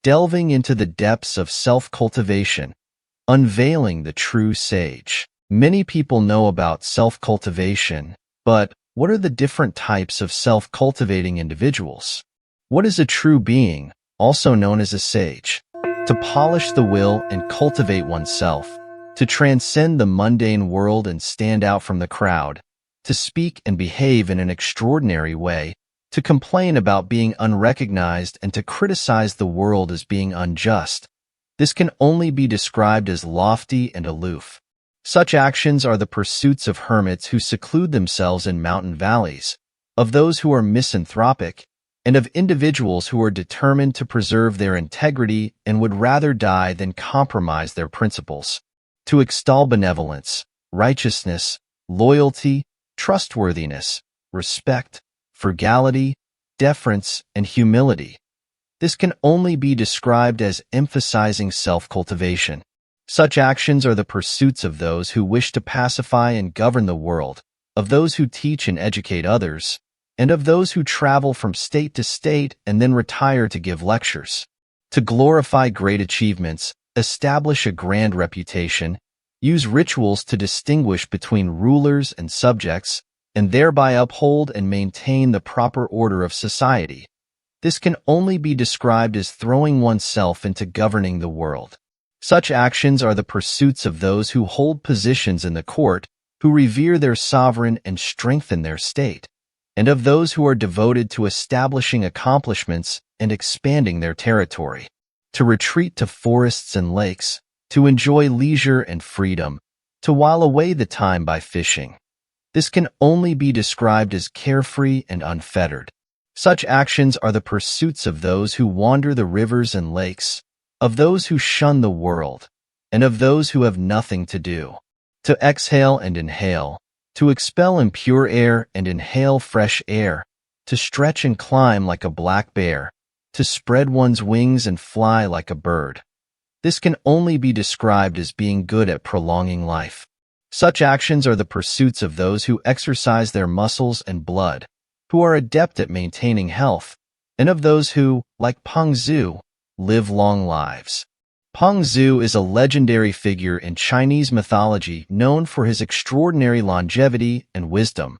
delving into the depths of self-cultivation, unveiling the true sage. Many people know about self-cultivation, but what are the different types of self-cultivating individuals? What is a true being, also known as a sage? To polish the will and cultivate oneself, to transcend the mundane world and stand out from the crowd, to speak and behave in an extraordinary way, to complain about being unrecognized and to criticize the world as being unjust. This can only be described as lofty and aloof. Such actions are the pursuits of hermits who seclude themselves in mountain valleys, of those who are misanthropic, and of individuals who are determined to preserve their integrity and would rather die than compromise their principles. To extol benevolence, righteousness, loyalty, trustworthiness, respect, frugality, deference, and humility. This can only be described as emphasizing self-cultivation. Such actions are the pursuits of those who wish to pacify and govern the world, of those who teach and educate others, and of those who travel from state to state and then retire to give lectures. To glorify great achievements, establish a grand reputation, use rituals to distinguish between rulers and subjects, and thereby uphold and maintain the proper order of society. This can only be described as throwing oneself into governing the world. Such actions are the pursuits of those who hold positions in the court, who revere their sovereign and strengthen their state, and of those who are devoted to establishing accomplishments and expanding their territory. To retreat to forests and lakes, to enjoy leisure and freedom, to while away the time by fishing. This can only be described as carefree and unfettered. Such actions are the pursuits of those who wander the rivers and lakes, of those who shun the world, and of those who have nothing to do. To exhale and inhale, to expel impure air and inhale fresh air, to stretch and climb like a black bear, to spread one's wings and fly like a bird. This can only be described as being good at prolonging life. Such actions are the pursuits of those who exercise their muscles and blood, who are adept at maintaining health, and of those who, like Peng Zhu, live long lives. Peng Zhu is a legendary figure in Chinese mythology known for his extraordinary longevity and wisdom,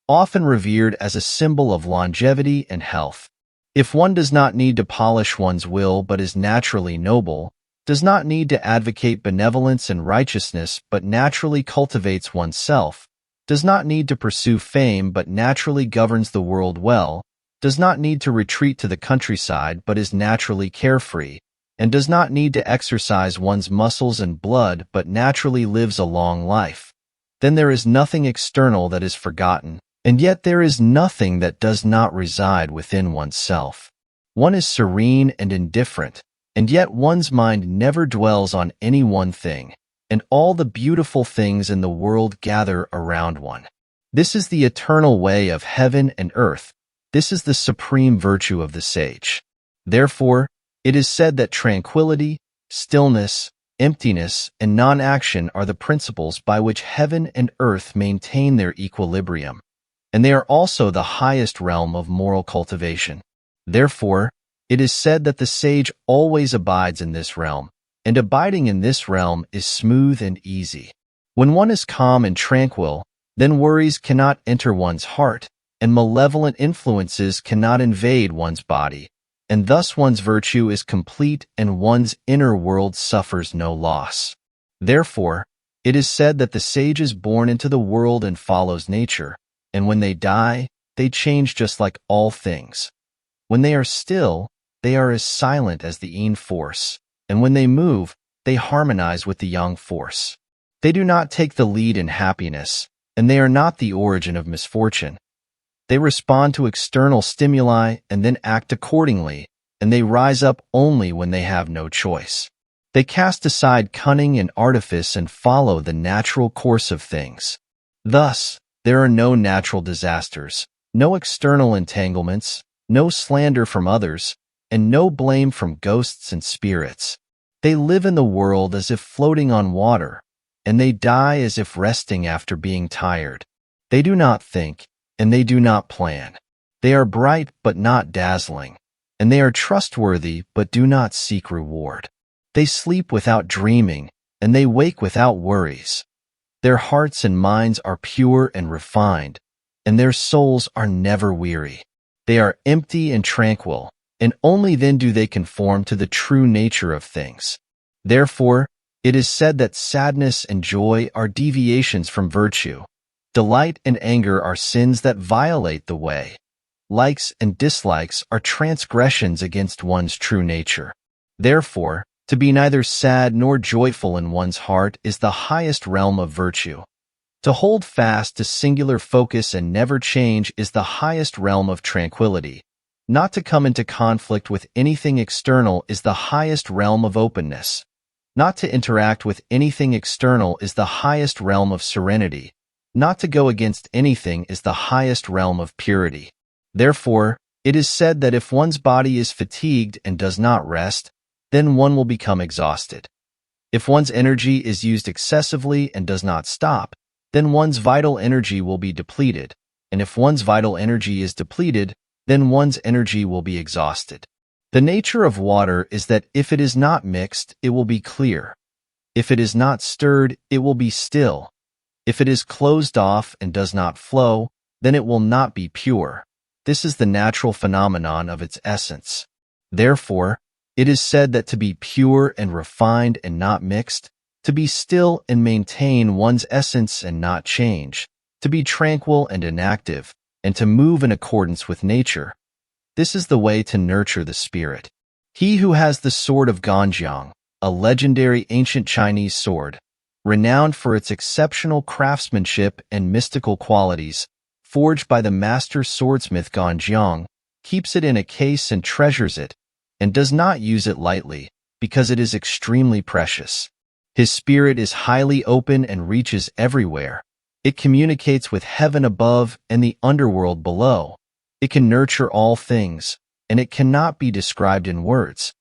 often revered as a symbol of longevity and health. If one does not need to polish one's will but is naturally noble, does not need to advocate benevolence and righteousness but naturally cultivates oneself, does not need to pursue fame but naturally governs the world well, does not need to retreat to the countryside but is naturally carefree, and does not need to exercise one's muscles and blood but naturally lives a long life, then there is nothing external that is forgotten, and yet there is nothing that does not reside within oneself. One is serene and indifferent, and yet one's mind never dwells on any one thing, and all the beautiful things in the world gather around one. This is the eternal way of heaven and earth. This is the supreme virtue of the sage. Therefore, it is said that tranquility, stillness, emptiness, and non-action are the principles by which heaven and earth maintain their equilibrium, and they are also the highest realm of moral cultivation. Therefore, it is said that the sage always abides in this realm, and abiding in this realm is smooth and easy. When one is calm and tranquil, then worries cannot enter one's heart, and malevolent influences cannot invade one's body, and thus one's virtue is complete and one's inner world suffers no loss. Therefore, it is said that the sage is born into the world and follows nature, and when they die, they change just like all things. When they are still, they are as silent as the yin force, and when they move, they harmonize with the yang force. They do not take the lead in happiness, and they are not the origin of misfortune. They respond to external stimuli and then act accordingly, and they rise up only when they have no choice. They cast aside cunning and artifice and follow the natural course of things. Thus, there are no natural disasters, no external entanglements, no slander from others, and no blame from ghosts and spirits. They live in the world as if floating on water, and they die as if resting after being tired. They do not think, and they do not plan. They are bright but not dazzling, and they are trustworthy but do not seek reward. They sleep without dreaming, and they wake without worries. Their hearts and minds are pure and refined, and their souls are never weary. They are empty and tranquil, and only then do they conform to the true nature of things. Therefore, it is said that sadness and joy are deviations from virtue. Delight and anger are sins that violate the way. Likes and dislikes are transgressions against one's true nature. Therefore, to be neither sad nor joyful in one's heart is the highest realm of virtue. To hold fast to singular focus and never change is the highest realm of tranquility. Not to come into conflict with anything external is the highest realm of openness. Not to interact with anything external is the highest realm of serenity. Not to go against anything is the highest realm of purity. Therefore, it is said that if one's body is fatigued and does not rest, then one will become exhausted. If one's energy is used excessively and does not stop, then one's vital energy will be depleted, and if one's vital energy is depleted, then one's energy will be exhausted. The nature of water is that if it is not mixed, it will be clear. If it is not stirred, it will be still. If it is closed off and does not flow, then it will not be pure. This is the natural phenomenon of its essence. Therefore, it is said that to be pure and refined and not mixed, to be still and maintain one's essence and not change, to be tranquil and inactive, and to move in accordance with nature. This is the way to nurture the spirit. He who has the sword of Ganjiang, a legendary ancient Chinese sword, renowned for its exceptional craftsmanship and mystical qualities, forged by the master swordsmith Ganjiang, keeps it in a case and treasures it, and does not use it lightly, because it is extremely precious. His spirit is highly open and reaches everywhere. It communicates with heaven above and the underworld below. It can nurture all things, and it cannot be described in words.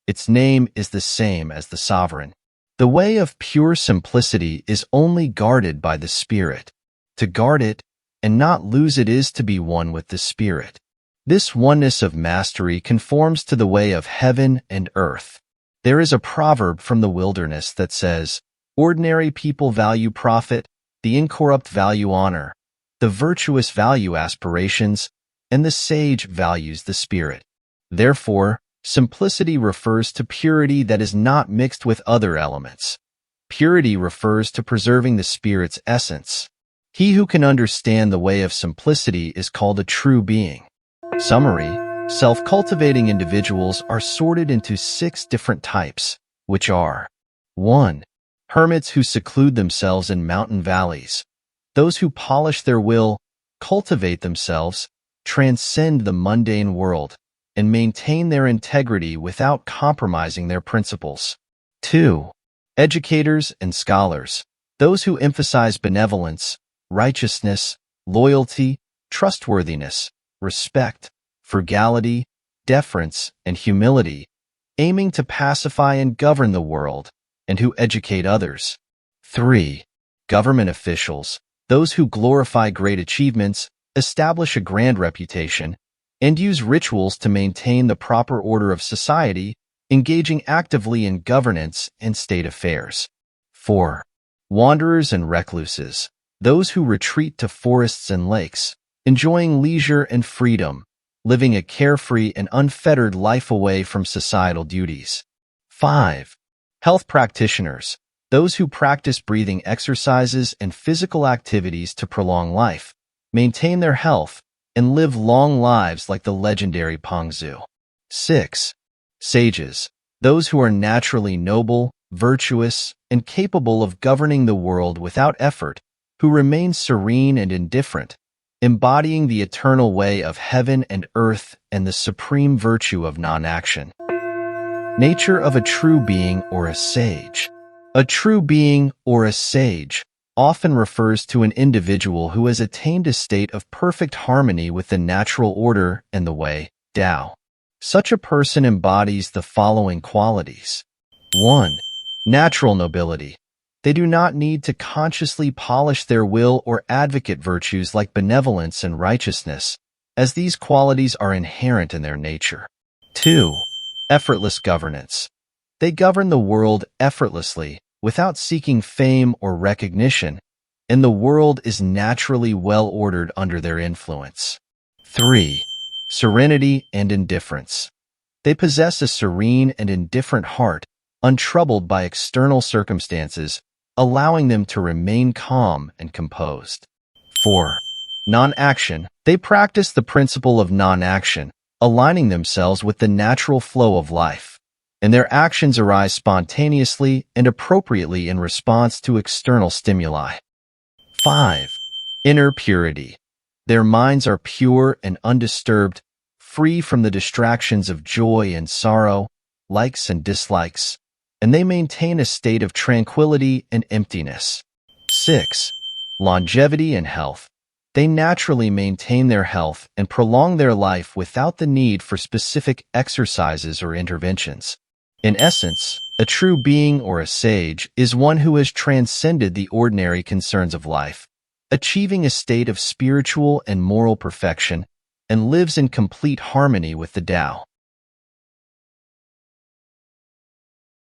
Its name is the same as the sovereign. The way of pure simplicity is only guarded by the spirit. To guard it and not lose it is to be one with the spirit. This oneness of mastery conforms to the way of heaven and earth. There is a proverb from the wilderness that says, "Ordinary people value profit, the incorrupt value honor, the virtuous value aspirations, and the sage values the spirit." Therefore, simplicity refers to purity that is not mixed with other elements. Purity refers to preserving the spirit's essence. He who can understand the way of simplicity is called a true being. Summary: self-cultivating individuals are sorted into 6 different types, which are 1. Hermits who seclude themselves in mountain valleys. Those who polish their will, cultivate themselves, transcend the mundane world, and maintain their integrity without compromising their principles. 2. Educators and scholars. Those who emphasize benevolence, righteousness, loyalty, trustworthiness, respect, frugality, deference, and humility, aiming to pacify and govern the world, and who educate others. 3. Government officials. Those who glorify great achievements, establish a grand reputation, and use rituals to maintain the proper order of society, engaging actively in governance and state affairs. 4. Wanderers and recluses. Those who retreat to forests and lakes, enjoying leisure and freedom, living a carefree and unfettered life away from societal duties. 5. Health practitioners. Those who practice breathing exercises and physical activities to prolong life, maintain their health, and live long lives like the legendary Pangzu. 6. Sages. Those who are naturally noble, virtuous, and capable of governing the world without effort, who remain serene and indifferent, embodying the eternal way of heaven and earth and the supreme virtue of non-action. Nature of a true being or a sage. A true being or a sage often refers to an individual who has attained a state of perfect harmony with the natural order and the way, Tao. Such a person embodies the following qualities. 1. Natural nobility. They do not need to consciously polish their will or advocate virtues like benevolence and righteousness, as these qualities are inherent in their nature. 2. Effortless governance. They govern the world effortlessly, without seeking fame or recognition, and the world is naturally well-ordered under their influence. 3. Serenity and indifference. They possess a serene and indifferent heart, untroubled by external circumstances, allowing them to remain calm and composed. 4. Non-action. They practice the principle of non-action, aligning themselves with the natural flow of life, and their actions arise spontaneously and appropriately in response to external stimuli. 5. Inner purity. Their minds are pure and undisturbed, free from the distractions of joy and sorrow, likes and dislikes, and they maintain a state of tranquility and emptiness. 6. Longevity and health. They naturally maintain their health and prolong their life without the need for specific exercises or interventions. In essence, a true being or a sage is one who has transcended the ordinary concerns of life, achieving a state of spiritual and moral perfection, and lives in complete harmony with the Tao.